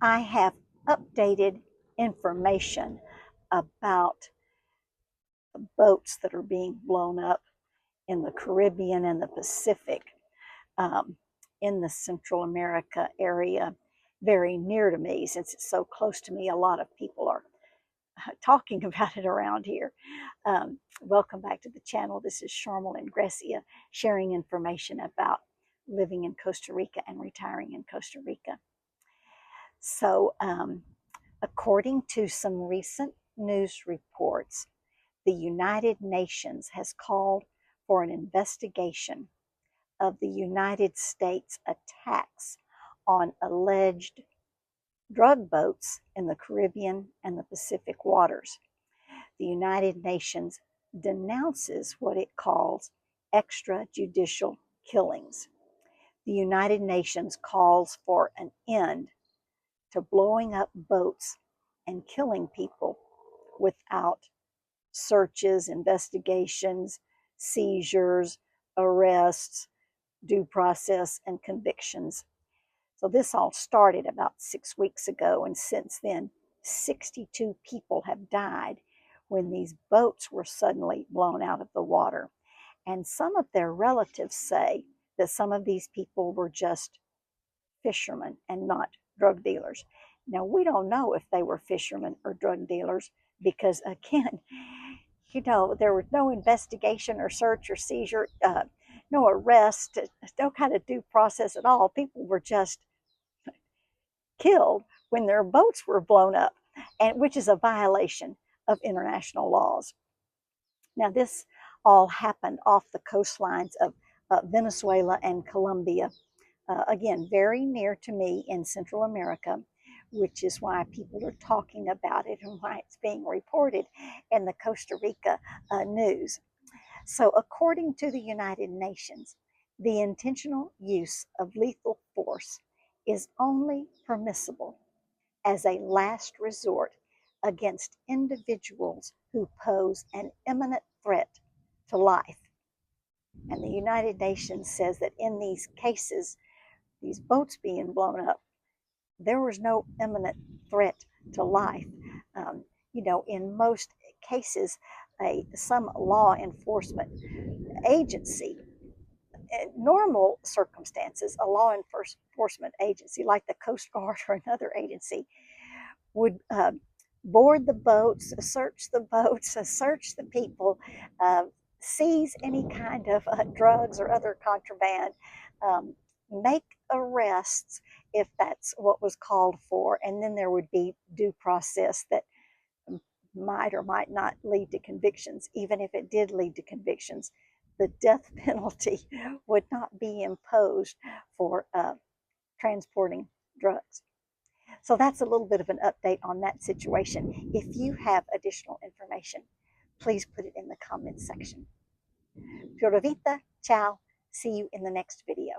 I have updated information about the boats that are being blown up in the Caribbean and the Pacific, um, in the Central America area, very near to me. Since it's so close to me, a lot of people are talking about it around here. Welcome back to the channel. This is Charmel and Grecia sharing information about living in Costa Rica and retiring in Costa Rica. So, according to some recent news reports, the United Nations has called for an investigation of the United States attacks on alleged drug boats in the Caribbean and the Pacific waters. The United Nations denounces what it calls extrajudicial killings. The United Nations calls for an end to blowing up boats and killing people without searches, investigations, seizures, arrests, due process, and convictions. So this all started about 6 weeks ago, and since then, 62 people have died when these boats were suddenly blown out of the water. And some of their relatives say that some of these people were just fishermen and not drug dealers. Now, we don't know if they were fishermen or drug dealers because, again, there was no investigation or search or seizure, no arrest, no kind of due process at all. People were just killed when their boats were blown up, and which is a violation of international laws. Now, this all happened off the coastlines of Venezuela and Colombia. Again, very near to me in Central America, which is why people are talking about it and why it's being reported in the Costa Rica news. So, according to the United Nations, the intentional use of lethal force is only permissible as a last resort against individuals who pose an imminent threat to life. And the United Nations says that in these cases, these boats being blown up, there was no imminent threat to life. Um, in most cases, some law enforcement agency, normal circumstances, a law enforcement agency like the Coast Guard or another agency would board the boats, search the people, uh, seize any kind of drugs or other contraband, um, make arrests if that's what was called for, and then there would be due process that might or might not lead to convictions. Even if it did lead to convictions, the death penalty would not be imposed for transporting drugs. So that's a little bit of an update on that situation. If you have additional information, please put it in the comments section. Pura vida, ciao. See you in the next video.